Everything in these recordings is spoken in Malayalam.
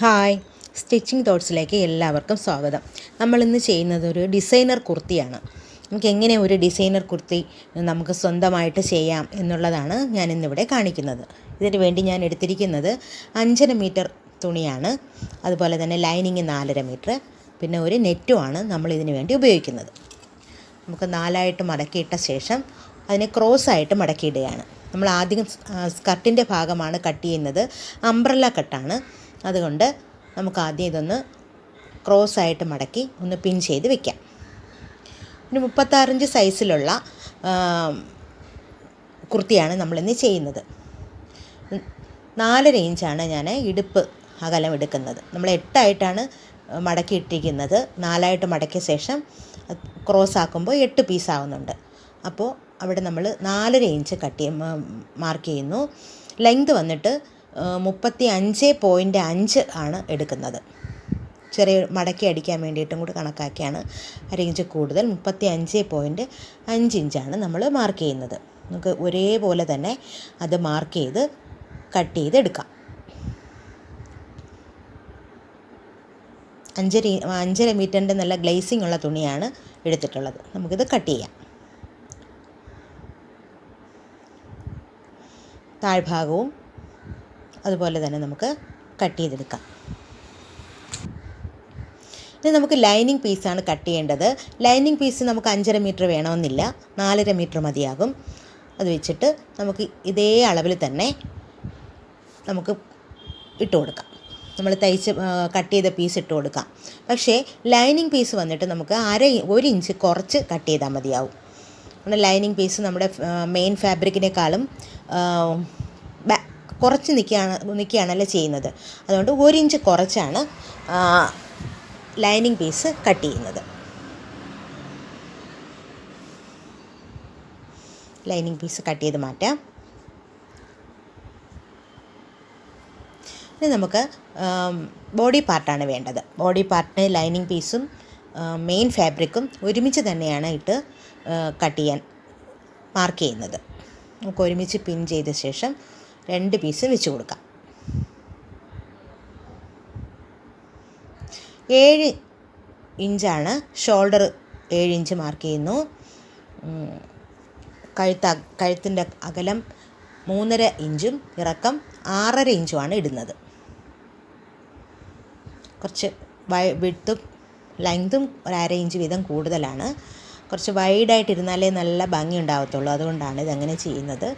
ഹായ്, സ്റ്റിച്ചിങ് തോട്ട്സിലേക്ക് എല്ലാവർക്കും സ്വാഗതം. നമ്മളിന്ന് ചെയ്യുന്നത് ഒരു ഡിസൈനർ കുർത്തിയാണ്. നമുക്ക് എങ്ങനെ ഒരു ഡിസൈനർ കുർത്തി നമുക്ക് സ്വന്തമായിട്ട് ചെയ്യാം എന്നുള്ളതാണ് ഞാനിന്നിവിടെ കാണിക്കുന്നത്. ഇതിന് വേണ്ടി ഞാൻ എടുത്തിരിക്കുന്നത് 5.5 മീറ്റർ തുണിയാണ്. അതുപോലെ തന്നെ ലൈനിങ് 4.5 മീറ്റർ, പിന്നെ ഒരു നെറ്റുമാണ് നമ്മളിതിന് വേണ്ടി ഉപയോഗിക്കുന്നത്. നമുക്ക് 4ആയിട്ട് മടക്കിയിട്ട ശേഷം അതിനെ ക്രോസായിട്ട് മടക്കിയിടുകയാണ്. നമ്മൾ ആദ്യം സ്കർട്ടിൻ്റെ ഭാഗമാണ് കട്ട് ചെയ്യുന്നത്. അംബ്രല്ല കട്ടാണ്. അതുകൊണ്ട് നമുക്ക് ആദ്യം ഇതൊന്ന് ക്രോസായിട്ട് മടക്കി ഒന്ന് പിൻ ചെയ്ത് വെക്കാം. ഒരു 36 ഇഞ്ച് സൈസിലുള്ള കുർത്തിയാണ് നമ്മളിന്ന് ചെയ്യുന്നത്. 4.5 ഇഞ്ചാണ് ഞാൻ ഇടുപ്പ് അകലം എടുക്കുന്നത്. നമ്മൾ 8ആയിട്ടാണ് മടക്കിയിട്ടിരിക്കുന്നത്. 4ആയിട്ട് മടക്കിയ ശേഷം ക്രോസ് ആക്കുമ്പോൾ 8 പീസ് ആവുന്നുണ്ട്. അപ്പോൾ അവിടെ നമ്മൾ 4.5 ഇഞ്ച് മാർക്ക് ചെയ്യുന്നു. ലെങ്ത് വന്നിട്ട് 35.5 ആണ് എടുക്കുന്നത്. ചെറിയ മടക്കി അടിക്കാൻ വേണ്ടിയിട്ടും കൂടി കണക്കാക്കിയാണ് 1/2 ഇഞ്ച് കൂടുതൽ 35.5 ഇഞ്ചാണ് നമ്മൾ മാർക്ക് ചെയ്യുന്നത്. നമുക്ക് ഒരേപോലെ തന്നെ അത് മാർക്ക് ചെയ്ത് കട്ട് ചെയ്തെടുക്കാം. 5.5 മീറ്ററിൻ്റെ നല്ല ഗ്ലേസിംഗ് ഉള്ള തുണിയാണ് എടുത്തിട്ടുള്ളത്. നമുക്കിത് കട്ട് ചെയ്യാം. താഴ്ഭാഗവും അതുപോലെ തന്നെ നമുക്ക് കട്ട് ചെയ്തെടുക്കാം. ഇനി നമുക്ക് ലൈനിങ് പീസാണ് കട്ട് ചെയ്യേണ്ടത്. ലൈനിങ് പീസ് നമുക്ക് 5.5 മീറ്റർ വേണമെന്നില്ല, 4.5 മീറ്റർ മതിയാകും. അത് വെച്ചിട്ട് നമുക്ക് ഇതേ അളവിൽ തന്നെ നമുക്ക് ഇട്ട് കൊടുക്കാം. നമ്മൾ കട്ട് ചെയ്ത പീസ് ഇട്ട് കൊടുക്കാം. പക്ഷേ ലൈനിങ് പീസ് വന്നിട്ട് നമുക്ക് 1 ഇഞ്ച് കുറച്ച് കട്ട് ചെയ്താൽ മതിയാവും. ലൈനിങ് പീസ് നമ്മുടെ മെയിൻ ഫാബ്രിക്കിനേക്കാളും കുറച്ച് നിൽക്കുകയാണല്ലോ ചെയ്യുന്നത്. അതുകൊണ്ട് 1 ഇഞ്ച് കുറച്ചാണ് ലൈനിങ് പീസ് കട്ട് ചെയ്യുന്നത്. ലൈനിങ് പീസ് കട്ട് ചെയ്ത് മാറ്റാം. ഇനി നമുക്ക് ബോഡി പാർട്ടാണ് വേണ്ടത്. ബോഡി പാർട്ടിന് ലൈനിങ് പീസും മെയിൻ ഫാബ്രിക്കും ഒരുമിച്ച് തന്നെയാണ് ഇട്ട് കട്ട് ചെയ്യാൻ മാർക്ക് ചെയ്യുന്നത്. നമുക്ക് ഒരുമിച്ച് പിൻ ചെയ്ത ശേഷം 2 പീസ് വെച്ച് കൊടുക്കാം. 7 ഇഞ്ചാണ് ഷോൾഡർ. 7 ഇഞ്ച് മാർക്ക് ചെയ്യുന്നു. കഴുത്തിൻ്റെ അകലം 3.5 ഇഞ്ചും ഇറക്കം 6.5 ഇഞ്ചുമാണ് ഇടുന്നത്. കുറച്ച് വിഡ്ത്തും ലെങ്തും 1/2 ഇഞ്ച് വീതം കൂടുതലാണ്. കുറച്ച് വൈഡായിട്ടിരുന്നാലേ നല്ല ഭംഗി ഉണ്ടാകത്തുള്ളൂ. അതുകൊണ്ടാണ് ഇതങ്ങനെ ചെയ്യുന്നത്.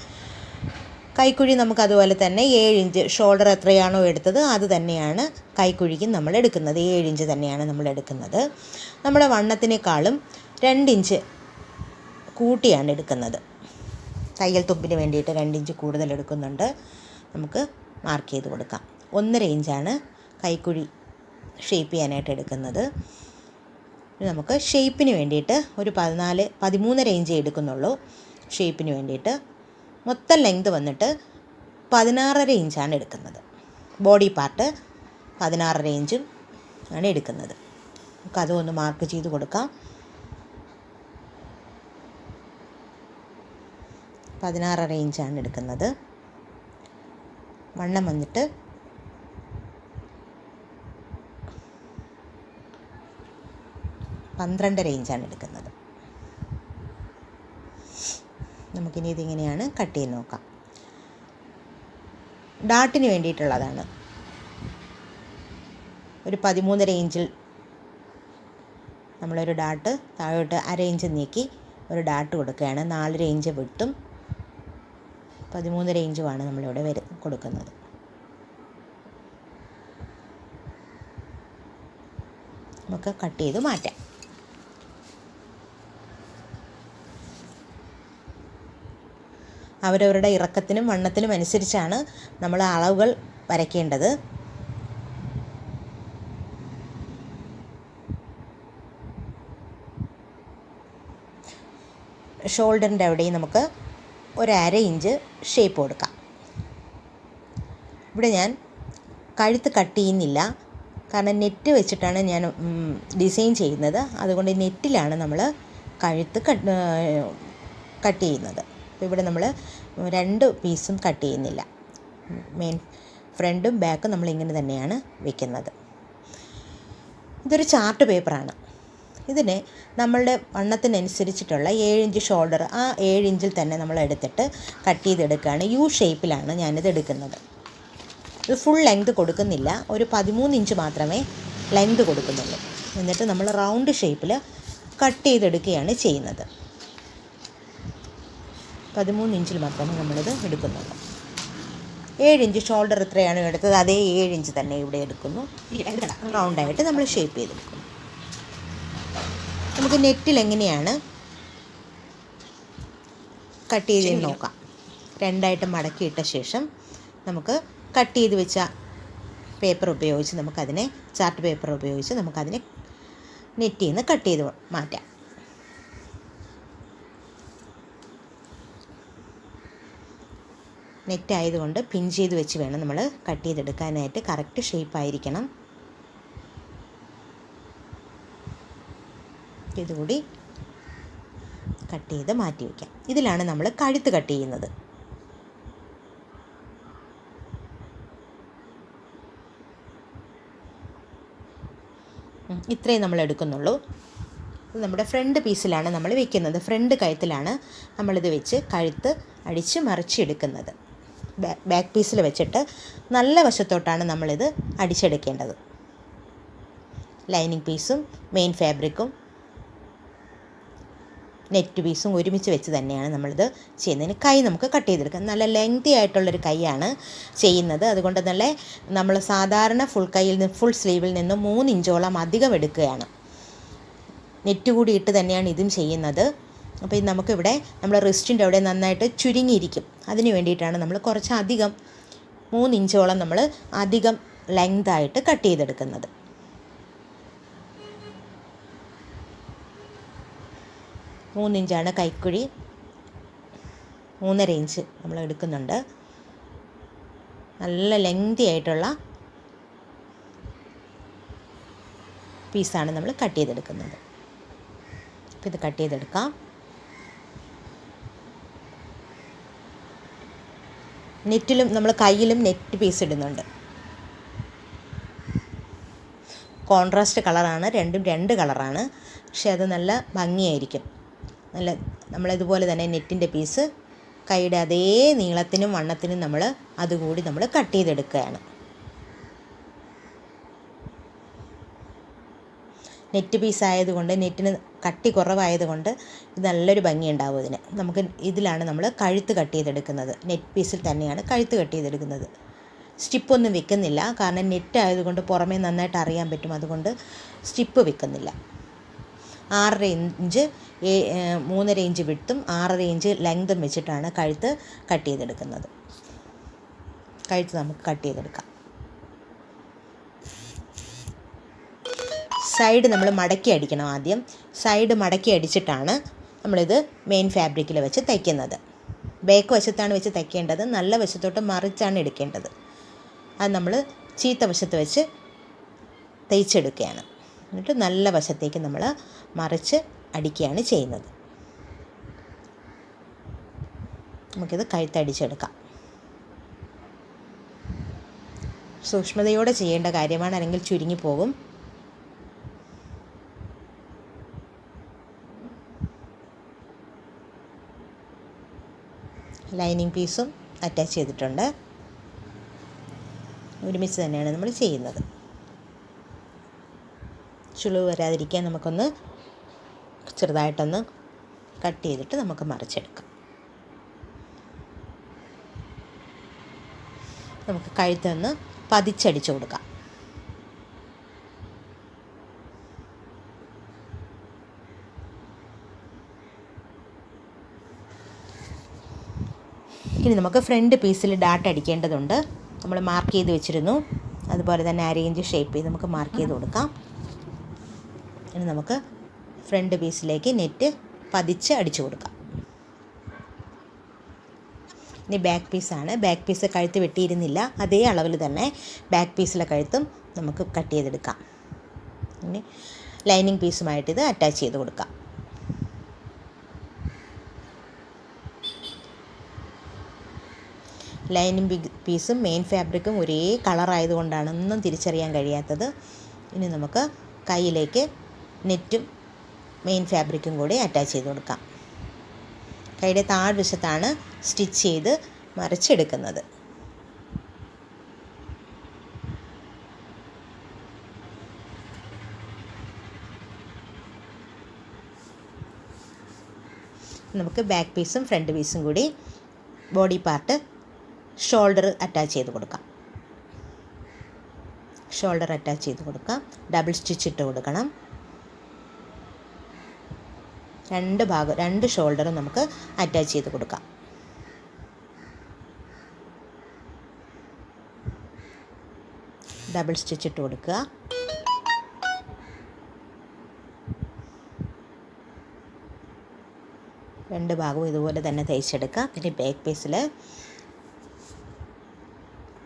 കൈക്കുഴി നമുക്ക് അതുപോലെ തന്നെ 7 ഇഞ്ച് ഷോൾഡർ എത്രയാണോ എടുത്തത് അത് തന്നെയാണ് കൈക്കുഴിക്കും നമ്മൾ എടുക്കുന്നത്. 7 ഇഞ്ച് തന്നെയാണ് നമ്മൾ എടുക്കുന്നത്. നമ്മുടെ വണ്ണത്തിനേക്കാളും 2 ഇഞ്ച് കൂട്ടിയാണ് എടുക്കുന്നത്. തയ്യൽ തുമ്പിന് വേണ്ടിയിട്ട് 2 ഇഞ്ച് കൂടുതൽ എടുക്കുന്നുണ്ട്. നമുക്ക് മാർക്ക് ചെയ്ത് കൊടുക്കാം. 1.5 ഇഞ്ചാണ് കൈക്കുഴി ഷേപ്പ് ചെയ്യാനായിട്ട് എടുക്കുന്നത്. നമുക്ക് ഷേപ്പിന് വേണ്ടിയിട്ട് ഒരു 13.5 ഇഞ്ച് എടുക്കുന്നുള്ളൂ. ഷേപ്പിന് വേണ്ടിയിട്ട് മൊത്തം ലെങ്ത് വന്നിട്ട് 16.5 ഇഞ്ചാണ് എടുക്കുന്നത്. ബോഡി പാർട്ട് 16.5 ഇഞ്ചും ആണ് എടുക്കുന്നത്. നമുക്ക് അതും ഒന്ന് മാർക്ക് ചെയ്ത് കൊടുക്കാം. 16.5 ഇഞ്ചാണ് എടുക്കുന്നത്. വണ്ണം വന്നിട്ട് 12.5 ഇഞ്ചാണ് എടുക്കുന്നത്. നമുക്കിനി ഇതിങ്ങനെയാണ് കട്ട് ചെയ്ത് നോക്കാം. ഡാട്ടിന് വേണ്ടിയിട്ടുള്ളതാണ്. ഒരു 13.5 ഇഞ്ചിൽ നമ്മളൊരു ഡാട്ട് താഴോട്ട് 1/2 ഇഞ്ച് നീക്കി ഒരു ഡാട്ട് കൊടുക്കുകയാണ്. 4.5 ഇഞ്ച് വിട്ടും 13.5 ഇഞ്ചുമാണ് നമ്മളിവിടെ കൊടുക്കുന്നത്. നമുക്ക് കട്ട് ചെയ്ത് മാറ്റാം. അവരവരുടെ ഇറക്കത്തിനും വണ്ണത്തിനും അനുസരിച്ചാണ് നമ്മൾ അളവുകൾ വരയ്ക്കേണ്ടത്. ഷോൾഡറിൻ്റെ അവിടെയും നമുക്ക് 1/2 ഇഞ്ച് ഷേപ്പ് കൊടുക്കാം. ഇവിടെ ഞാൻ കഴുത്ത് കട്ട് ചെയ്യുന്നില്ല, കാരണം നെറ്റ് വെച്ചിട്ടാണ് ഞാൻ ഡിസൈൻ ചെയ്യുന്നത്. അതുകൊണ്ട് നെറ്റിലാണ് നമ്മൾ കഴുത്ത് കട്ട് ചെയ്യുന്നത്. അപ്പോൾ ഇവിടെ നമ്മൾ 2 പീസും കട്ട് ചെയ്യുന്നില്ല. മെയിൻ ഫ്രണ്ടും ബാക്കും നമ്മളിങ്ങനെ തന്നെയാണ് വെക്കുന്നത്. ഇതൊരു ചാർട്ട് പേപ്പറാണ്. ഇതിന് നമ്മളുടെ വണ്ണത്തിനനുസരിച്ചിട്ടുള്ള 7 ഇഞ്ച് ഷോൾഡർ, ആ 7 ഇഞ്ചിൽ തന്നെ നമ്മൾ എടുത്തിട്ട് കട്ട് ചെയ്തെടുക്കുകയാണ്. യു ഷേപ്പിലാണ് ഞാനിത് എടുക്കുന്നത്. ഇത് ഫുൾ ലെങ്ത് കൊടുക്കുന്നില്ല, ഒരു 13 ഇഞ്ച് മാത്രമേ ലെങ്ത് കൊടുക്കുന്നുള്ളൂ. എന്നിട്ട് നമ്മൾ റൗണ്ട് ഷേപ്പിൽ കട്ട് ചെയ്തെടുക്കുകയാണ് ചെയ്യുന്നത്. 13 ഇഞ്ചിൽ മാത്രമേ നമ്മളിത് എടുക്കുന്നുള്ളൂ. 7 ഇഞ്ച് ഷോൾഡർ എത്രയാണ് എടുത്തത് അതേ 7 ഇഞ്ച് തന്നെ ഇവിടെ എടുക്കുന്നു. റൗണ്ടായിട്ട് നമ്മൾ ഷേപ്പ് ചെയ്തെടുക്കുന്നു. നമുക്ക് നെറ്റിൽ എങ്ങനെയാണ് കട്ട് ചെയ്ത് നോക്കാം. രണ്ടായിട്ട് മടക്കിയിട്ട ശേഷം നമുക്ക് കട്ട് ചെയ്ത് വെച്ച പേപ്പർ ഉപയോഗിച്ച് നമുക്കതിനെ, ചാർട്ട് പേപ്പർ ഉപയോഗിച്ച് നമുക്കതിനെ നെറ്റിൽ നിന്ന് കട്ട് ചെയ്ത് മാറ്റാം. നെറ്റ് ആയതുകൊണ്ട് പിൻ ചെയ്ത് വെച്ച് വേണം നമ്മൾ കട്ട് ചെയ്തെടുക്കാനായിട്ട്. കറക്റ്റ് ഷേപ്പായിരിക്കണം. ഇതുകൂടി കട്ട് ചെയ്ത് മാറ്റി വയ്ക്കാം. ഇതിലാണ് നമ്മൾ കഴുത്ത് കട്ട് ചെയ്യുന്നത്. ഇത്രയും നമ്മൾ എടുക്കുന്നുള്ളൂ. ഇത് നമ്മുടെ ഫ്രണ്ട് പീസിലാണ് നമ്മൾ വെക്കുന്നത്. ഫ്രണ്ട് കഴുത്തിലാണ് നമ്മളിത് വെച്ച് കഴുത്ത് അടിച്ച് മറിച്ചെടുക്കുന്നത്. ബാക്ക് പീസിൽ വെച്ചിട്ട് നല്ല വശത്തോട്ടാണ് നമ്മളിത് അടിച്ചെടുക്കേണ്ടത്. ലൈനിങ് പീസും മെയിൻ ഫാബ്രിക്കും നെറ്റ് പീസും ഒരുമിച്ച് വെച്ച് തന്നെയാണ് നമ്മളിത് ചെയ്യുന്നതിന്. കൈ നമുക്ക് കട്ട് ചെയ്തെടുക്കാം. നല്ല ലെങ്തി ആയിട്ടുള്ളൊരു കൈയാണ് ചെയ്യുന്നത്. അതുകൊണ്ട് നല്ല നമ്മൾ സാധാരണ ഫുൾ സ്ലീവിൽ നിന്ന് 3 ഇഞ്ചോളം അധികം എടുക്കുകയാണ്. നെറ്റ് കൂടി ഇട്ട് തന്നെയാണ് ഇതും ചെയ്യുന്നത്. അപ്പോൾ ഇത് നമുക്കിവിടെ നമ്മൾ റിസ്റ്റിൻ്റെ അവിടെ നന്നായിട്ട് ചുരുങ്ങിയിരിക്കും. അതിന് വേണ്ടിയിട്ടാണ് നമ്മൾ കുറച്ച് അധികം 3 ഇഞ്ചോളം നമ്മൾ അധികം ലെങ്തായിട്ട് കട്ട് ചെയ്തെടുക്കുന്നത്. മൂന്ന് ഇഞ്ചാണ് കൈക്കുഴി. 3.5 ഇഞ്ച് നമ്മൾ എടുക്കുന്നുണ്ട്. നല്ല ലെങ്തി ആയിട്ടുള്ള പീസാണ് നമ്മൾ കട്ട് ചെയ്തെടുക്കുന്നത്. അപ്പോൾ ഇത് കട്ട് ചെയ്തെടുക്കാം. നെറ്റിലും നമ്മൾ കയ്യിലും നെറ്റ് പീസ് ഇടുന്നുണ്ട്. കോൺട്രാസ്റ്റ് കളറാണ്, രണ്ടും 2 കളറാണ്. പക്ഷേ അത് നല്ല ഭംഗിയായിരിക്കും. നല്ല നമ്മളിതുപോലെ തന്നെ നെറ്റിൻ്റെ പീസ് കൈയുടെ അതേ നീളത്തിനും വണ്ണത്തിനും നമ്മൾ അതുകൂടി നമ്മൾ കട്ട് ചെയ്തെടുക്കുകയാണ്. നെറ്റ് പീസ് ആയതുകൊണ്ട്, നെറ്റിന് കട്ടി കുറവായതുകൊണ്ട് ഇത് നല്ലൊരു ഭംഗിയുണ്ടാവും ഇതിന്. നമുക്ക് ഇതിലാണ് നമ്മൾ കഴുത്ത് കട്ട് ചെയ്തെടുക്കുന്നത്. നെറ്റ് പീസിൽ തന്നെയാണ് കഴുത്ത് കട്ട് ചെയ്തെടുക്കുന്നത്. സ്റ്റിപ്പൊന്നും വെക്കുന്നില്ല, കാരണം നെറ്റ് ആയതുകൊണ്ട് പുറമേ നന്നായിട്ട് അറിയാൻ പറ്റും. അതുകൊണ്ട് സ്റ്റിപ്പ് വെക്കുന്നില്ല. 6.5 ഇഞ്ച് 3.5 ഇഞ്ച് വിഡ്ത്തും 6.5 ഇഞ്ച് ലെങ്തും വെച്ചിട്ടാണ് കഴുത്ത് കട്ട് ചെയ്തെടുക്കുന്നത്. കഴുത്ത് നമുക്ക് കട്ട് ചെയ്തെടുക്കാം. സൈഡ് നമ്മൾ മടക്കി അടിക്കണം. ആദ്യം സൈഡ് മടക്കി അടിച്ചിട്ടാണ് നമ്മളിത് മെയിൻ ഫാബ്രിക്കിൽ വെച്ച് തയ്ക്കുന്നത്. ബാക്ക് വശത്താണ് വെച്ച് തയ്ക്കേണ്ടത്. നല്ല വശത്തോട്ട് മറിച്ചാണ് എടുക്കേണ്ടത്. അത് നമ്മൾ ചീത്ത വശത്ത് വെച്ച് തയ്ച്ചെടുക്കുകയാണ്. എന്നിട്ട് നല്ല വശത്തേക്ക് നമ്മൾ മറിച്ച് അടിക്കുകയാണ് ചെയ്യുന്നത്. നമുക്കിത് കഴുത്തടിച്ചെടുക്കാം. സൂക്ഷ്മതയോടെ ചെയ്യേണ്ട കാര്യമാണ്, അല്ലെങ്കിൽ ചുരുങ്ങിപ്പോകും. ലൈനിങ് പീസും അറ്റാച്ച് ചെയ്തിട്ടുണ്ട്. ഒരുമിച്ച് തന്നെയാണ് നമ്മൾ ചെയ്യുന്നത്. ചുളിവ് വരാതിരിക്കാൻ നമുക്കൊന്ന് ചെറുതായിട്ടൊന്ന് കട്ട് ചെയ്തിട്ട് നമുക്ക് മറിച്ചെടുക്കാം. നമുക്ക് കഴുത്തൊന്ന് പതിച്ചടിച്ചു കൊടുക്കാം. ഇനി നമുക്ക് ഫ്രണ്ട് പീസിൽ ഡാട്ട് അടിക്കേണ്ടതുണ്ട്. നമ്മൾ മാർക്ക് ചെയ്ത് വെച്ചിരുന്നു. അതുപോലെ തന്നെ അരയിഞ്ച് ഷേപ്പ് ചെയ്ത് നമുക്ക് മാർക്ക് ചെയ്ത് കൊടുക്കാം. ഇനി നമുക്ക് ഫ്രണ്ട് പീസിലേക്ക് നെറ്റ് പതിച്ച് അടിച്ചു കൊടുക്കാം. ഇനി ബാക്ക് പീസാണ്. ബാക്ക് പീസ് കഴുത്ത് വെട്ടിയിരുന്നില്ല, അതേ അളവിൽ തന്നെ ബാക്ക് പീസിലെ കഴുത്തും നമുക്ക് കട്ട് ചെയ്തെടുക്കാം. ഇനി ലൈനിങ് പീസുമായിട്ട് ഇത് അറ്റാച്ച് ചെയ്ത് കൊടുക്കാം. ലൈനിങ് പീസും മെയിൻ ഫാബ്രിക്കും ഒരേ കളറായതുകൊണ്ടാണ് ഒന്നും തിരിച്ചറിയാൻ കഴിയാത്തത്. ഇനി നമുക്ക് കൈയിലേക്ക് നെറ്റും മെയിൻ ഫാബ്രിക്കും കൂടി അറ്റാച്ച് ചെയ്ത് കൊടുക്കാം. കൈയുടെ താഴ്വശത്താണ് സ്റ്റിച്ച് ചെയ്ത് മറിച്ചെടുക്കുന്നത്. നമുക്ക് ബാക്ക് പീസും ഫ്രണ്ട് പീസും കൂടി ബോഡി പാർട്ട് ഷോൾഡർ അറ്റാച്ച് ചെയ്ത് കൊടുക്കാം. ഷോൾഡർ അറ്റാച്ച് ചെയ്ത് കൊടുക്കാം. ഡബിൾ സ്റ്റിച്ച് ഇട്ട് കൊടുക്കണം. രണ്ട് ഷോൾഡറും നമുക്ക് അറ്റാച്ച് ചെയ്ത് കൊടുക്കാം. ഡബിൾ സ്റ്റിച്ച് ഇട്ട് കൊടുക്കുക. രണ്ട് ഭാഗവും ഇതുപോലെ തന്നെ തയ്ച്ചെടുക്കുക. പിന്നെ ബാക്ക് പീസിൽ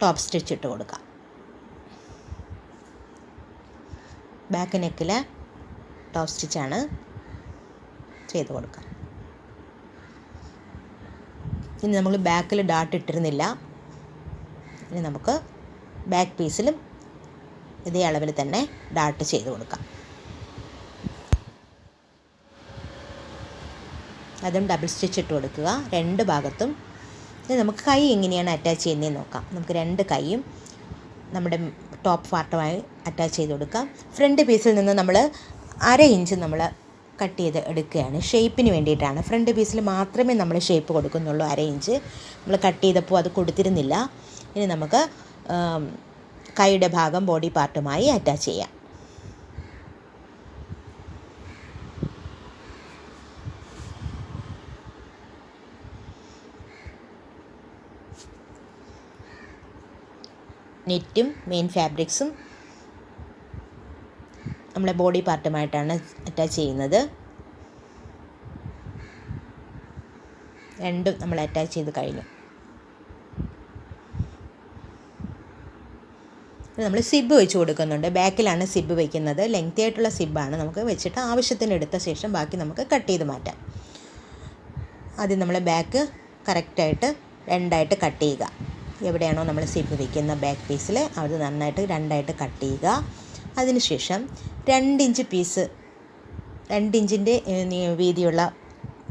ടോപ്പ് സ്റ്റിച്ച് ഇട്ട് കൊടുക്കാം. ബാക്ക് നെക്കിൽ ടോപ്പ് സ്റ്റിച്ചാണ് ചെയ്ത് കൊടുക്കുക. ഇനി നമ്മൾ ബാക്കിൽ ഡാട്ട് ഇട്ടിരുന്നില്ല. ഇനി നമുക്ക് ബാക്ക് പീസിലും ഇതേ അളവിൽ തന്നെ ഡാട്ട് ചെയ്ത് കൊടുക്കാം. അതും ഡബിൾ സ്റ്റിച്ച് ഇട്ട് കൊടുക്കുക രണ്ട് ഭാഗത്തും. ഇനി നമുക്ക് കൈ എങ്ങനെയാണ് അറ്റാച്ച് ചെയ്യുന്നതെന്ന് നോക്കാം. നമുക്ക് രണ്ട് കൈയും നമ്മുടെ ടോപ്പ് പാർട്ടുമായി അറ്റാച്ച് ചെയ്ത് കൊടുക്കാം. ഫ്രണ്ട് പീസിൽ നിന്ന് നമ്മൾ 1/2 ഇഞ്ച് നമ്മൾ കട്ട് ചെയ്ത് എടുക്കുകയാണ്. ഷേപ്പിന് വേണ്ടിയിട്ടാണ്. ഫ്രണ്ട് പീസിൽ മാത്രമേ നമ്മൾ ഷേപ്പ് കൊടുക്കുന്നുള്ളൂ. 1/2 ഇഞ്ച് നമ്മൾ കട്ട് ചെയ്തപ്പോൾ അത് കൊടുത്തിരുന്നില്ല. ഇനി നമുക്ക് കൈയുടെ ഭാഗം ബോഡി പാർട്ടുമായി അറ്റാച്ച് ചെയ്യാം. നെറ്റും മെയിൻ ഫാബ്രിക്സും നമ്മളെ ബോഡി പാർട്ടുമായിട്ടാണ് അറ്റാച്ച് ചെയ്യുന്നത്. രണ്ടും നമ്മൾ അറ്റാച്ച് ചെയ്ത് കഴിഞ്ഞു. നമ്മൾ സിബ് വെച്ച് കൊടുക്കുന്നുണ്ട്. ബാക്കിലാണ് സിബ് വയ്ക്കുന്നത്. ലെങ്തി ആയിട്ടുള്ള സിബാണ്. നമുക്ക് വെച്ചിട്ട് ആവശ്യത്തിന് എടുത്ത ശേഷം ബാക്കി നമുക്ക് കട്ട് ചെയ്ത് മാറ്റാം. ആദ്യം നമ്മൾ ബാക്ക് കറക്റ്റായിട്ട് രണ്ടായിട്ട് കട്ട് ചെയ്യുക. എവിടെയാണോ നമ്മൾ സിബ് വയ്ക്കുന്ന ബാക്ക് പീസിൽ അത് നന്നായിട്ട് രണ്ടായിട്ട് കട്ട് ചെയ്യുക. അതിനുശേഷം 2 ഇഞ്ച് പീസ് 2 ഇഞ്ചിൻ്റെ വീതിയുള്ള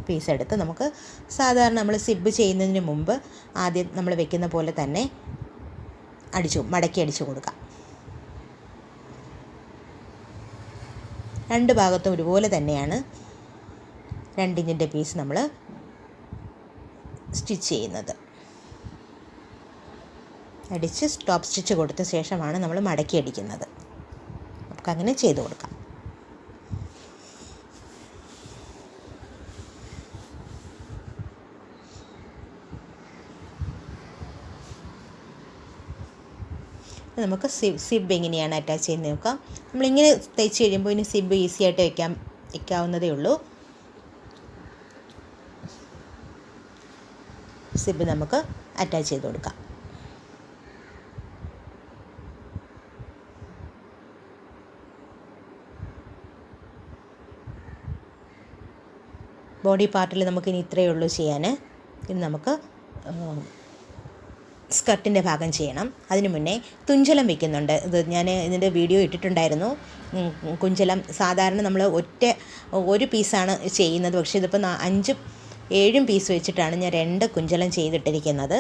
പീസ് എടുത്ത് നമുക്ക് സാധാരണ നമ്മൾ സിബ് ചെയ്യുന്നതിന് മുമ്പ് ആദ്യം നമ്മൾ വെക്കുന്ന പോലെ തന്നെ മടക്കി അടിച്ചു കൊടുക്കാം. രണ്ട് ഭാഗത്തും ഒരുപോലെ തന്നെയാണ് 2 ഇഞ്ചിൻ്റെ പീസ് നമ്മൾ സ്റ്റിച്ച് ചെയ്യുന്നത്. അടിച്ച് ടോപ്പ് സ്റ്റിച്ച് കൊടുത്ത ശേഷമാണ് നമ്മൾ മടക്കി അടിക്കുന്നത്. നമുക്കങ്ങനെ ചെയ്ത് കൊടുക്കാം. നമുക്ക് സിബ് എങ്ങനെയാണ് അറ്റാച്ച് ചെയ്യുന്നത് നോക്കാം. നമ്മളിങ്ങനെ തയ്ച്ച് കഴിയുമ്പോൾ ഇനി സിബ് ഈസി ആയിട്ട് വയ്ക്കാവുന്നതേ ഉള്ളൂ. സിബ് നമുക്ക് അറ്റാച്ച് ചെയ്ത് കൊടുക്കാം. ബോഡി പാർട്ടിൽ നമുക്കിനി ഇത്രയേ ഉള്ളൂ ചെയ്യാൻ. ഇനി നമുക്ക് സ്കർട്ടിൻ്റെ ഭാഗം ചെയ്യണം. അതിന് മുന്നേ തുഞ്ചലം വയ്ക്കുന്നുണ്ട്. ഇത് ഞാൻ ഇതിൻ്റെ വീഡിയോ ഇട്ടിട്ടുണ്ടായിരുന്നു. കുഞ്ചലം സാധാരണ നമ്മൾ ഒരു പീസാണ് ചെയ്യുന്നത്. പക്ഷേ ഇതിപ്പോൾ 5-7 പീസ് വെച്ചിട്ടാണ് ഞാൻ 2 കുഞ്ചലം ചെയ്തിട്ടിരിക്കുന്നത്.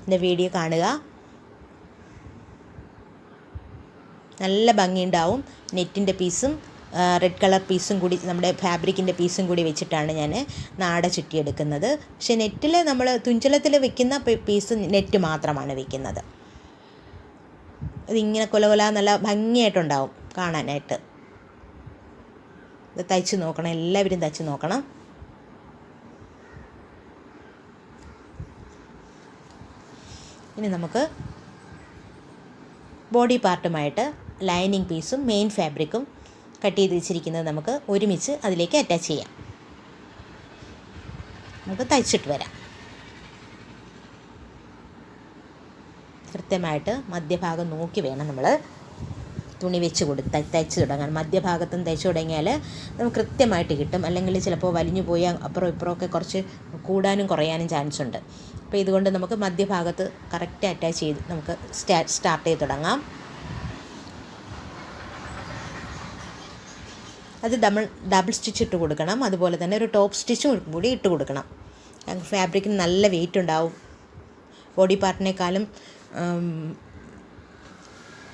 ഇതിൻ്റെ വീഡിയോ കാണുക. നല്ല ഭംഗിയുണ്ടാവും. നെറ്റിൻ്റെ പീസും റെഡ് കളർ പീസും കൂടി നമ്മുടെ ഫാബ്രിക്കിൻ്റെ പീസും കൂടി വെച്ചിട്ടാണ് ഞാൻ നാട ചുറ്റിയെടുക്കുന്നത്. പക്ഷേ നെറ്റിൽ നമ്മൾ തുഞ്ചലത്തിൽ വെക്കുന്ന പീസ് നെറ്റ് മാത്രമാണ് വെക്കുന്നത്. ഇതിങ്ങനെ കൊല നല്ല ഭംഗിയായിട്ടുണ്ടാവും കാണാനായിട്ട്. ഇത് തയ്ച്ച് നോക്കണം, എല്ലാവരും തയ്ച്ച് നോക്കണം. ഇനി നമുക്ക് ബോഡി പാർട്ടുമായിട്ട് ലൈനിങ് പീസും മെയിൻ ഫാബ്രിക്കും കട്ട് ചെയ്ത് വെച്ചിരിക്കുന്നത് നമുക്ക് ഒരുമിച്ച് അതിലേക്ക് അറ്റാച്ച് ചെയ്യാം. നമുക്ക് തയ്ച്ചിട്ട് വരാം. കൃത്യമായിട്ട് മധ്യഭാഗം നോക്കി വേണം നമ്മൾ തുണി വെച്ച് തയ്ച്ച് തുടങ്ങാൻ. മധ്യഭാഗത്തും തയ്ച്ച് തുടങ്ങിയാൽ നമുക്ക് കൃത്യമായിട്ട് കിട്ടും. അല്ലെങ്കിൽ ചിലപ്പോൾ വലിഞ്ഞു പോയി അപ്പുറം ഇപ്പുറമൊക്കെ കുറച്ച് കൂടാനും കുറയാനും ചാൻസ് ഉണ്ട്. അപ്പോൾ ഇതുകൊണ്ട് നമുക്ക് മധ്യഭാഗത്ത് കറക്റ്റ് അറ്റാച്ച് ചെയ്ത് നമുക്ക് സ്റ്റാർട്ട് ചെയ്ത് തുടങ്ങാം. അത് ഡബിൾ സ്റ്റിച്ച് ഇട്ട് കൊടുക്കണം. അതുപോലെ തന്നെ ഒരു ടോപ്പ് സ്റ്റിച്ചും കൂടി ഇട്ട് കൊടുക്കണം. ഫാബ്രിക്കിന് നല്ല വെയിറ്റ് ഉണ്ടാവും. ബോഡി പാർട്ടിനേക്കാളും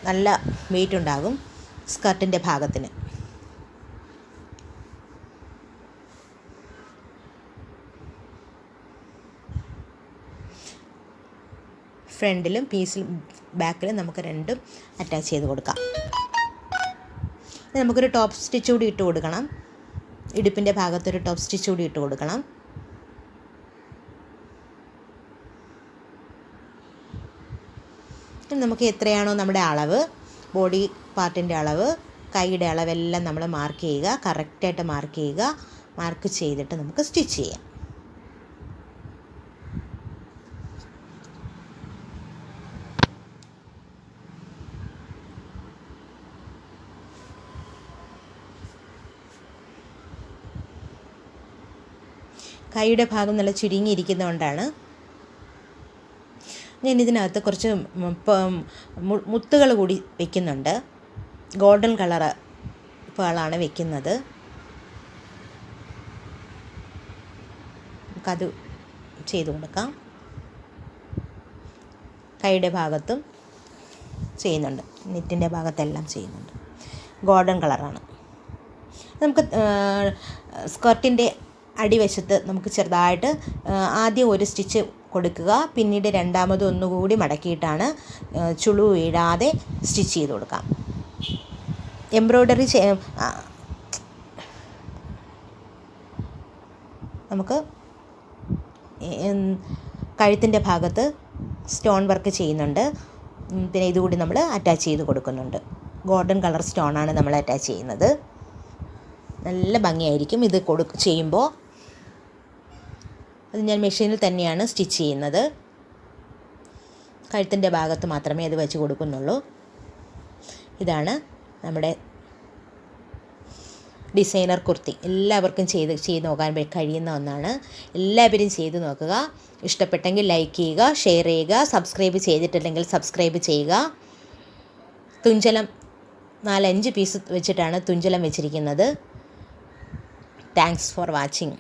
നല്ല വെയിറ്റ് ഉണ്ടാകും സ്കർട്ടിൻ്റെ ഭാഗത്തിന്. ഫ്രണ്ടിലും പീസിലും ബാക്കിലും നമുക്ക് രണ്ടും അറ്റാച്ച് ചെയ്ത് കൊടുക്കാം. നമുക്കൊരു ടോപ്പ് സ്റ്റിച്ച് കൂടി ഇട്ട് കൊടുക്കണം. ഇടുപ്പിൻ്റെ ഭാഗത്തൊരു ടോപ്പ് സ്റ്റിച്ച് കൂടി ഇട്ട് കൊടുക്കണം. നമുക്ക് എത്രയാണോ നമ്മുടെ അളവ്, ബോഡി പാർട്ടിൻ്റെ അളവ്, കൈയുടെ അളവെല്ലാം നമ്മൾ മാർക്ക് ചെയ്യുക. കറക്റ്റായിട്ട് മാർക്ക് ചെയ്യുക. മാർക്ക് ചെയ്തിട്ട് നമുക്ക് സ്റ്റിച്ച് ചെയ്യാം. കൈയുടെ ഭാഗം നല്ല ചുരുങ്ങിയിരിക്കുന്നതുകൊണ്ടാണ് ഞാൻ ഇതിനകത്ത് കുറച്ച് മുത്തുകൾ കൂടി വയ്ക്കുന്നുണ്ട്. ഗോൾഡൻ കളറ് പേളാണ് വയ്ക്കുന്നത്. നമുക്കത് ചെയ്ത് കൊടുക്കാം. കൈയുടെ ഭാഗത്തും ചെയ്യുന്നുണ്ട്, നെറ്റിൻ്റെ ഭാഗത്തെല്ലാം ചെയ്യുന്നുണ്ട്. ഗോൾഡൻ കളറാണ്. നമുക്ക് സ്കർട്ടിൻ്റെ അടിവശത്ത് നമുക്ക് ചെറുതായിട്ട് ആദ്യം ഒരു സ്റ്റിച്ച് കൊടുക്കുക. പിന്നീട് രണ്ടാമത് ഒന്നുകൂടി മടക്കിയിട്ടാണ് ചുളിവ് വീഴാതെ സ്റ്റിച്ച് ചെയ്ത് കൊടുക്കാം. എംബ്രോയ്ഡറി നമുക്ക് കഴുത്തിൻ്റെ ഭാഗത്ത് സ്റ്റോൺ വർക്ക് ചെയ്യുന്നുണ്ട്. പിന്നെ ഇതുകൂടി നമ്മൾ അറ്റാച്ച് ചെയ്ത് കൊടുക്കുന്നുണ്ട്. ഗോൾഡൻ കളർ സ്റ്റോണാണ് നമ്മൾ അറ്റാച്ച് ചെയ്യുന്നത്. നല്ല ഭംഗിയായിരിക്കും ഇത് ചെയ്യുമ്പോൾ. അത് ഞാൻ മെഷീനിൽ തന്നെയാണ് സ്റ്റിച്ച് ചെയ്യുന്നത്. കഴുത്തിൻ്റെ ഭാഗത്ത് മാത്രമേ അത് വെച്ച് കൊടുക്കുന്നുള്ളൂ. ഇതാണ് നമ്മുടെ ഡിസൈനർ കുർത്തി. എല്ലാവർക്കും ചെയ്ത് നോക്കാൻ കഴിയുന്ന ഒന്നാണ്. എല്ലാവരും ചെയ്ത് നോക്കുക. ഇഷ്ടപ്പെട്ടെങ്കിൽ ലൈക്ക് ചെയ്യുക, ഷെയർ ചെയ്യുക. സബ്സ്ക്രൈബ് ചെയ്തിട്ടില്ലെങ്കിൽ സബ്സ്ക്രൈബ് ചെയ്യുക. തുഞ്ചലം 4-5 പീസ് വെച്ചിട്ടാണ് തുഞ്ചലം വെച്ചിരിക്കുന്നത്. Thanks for watching.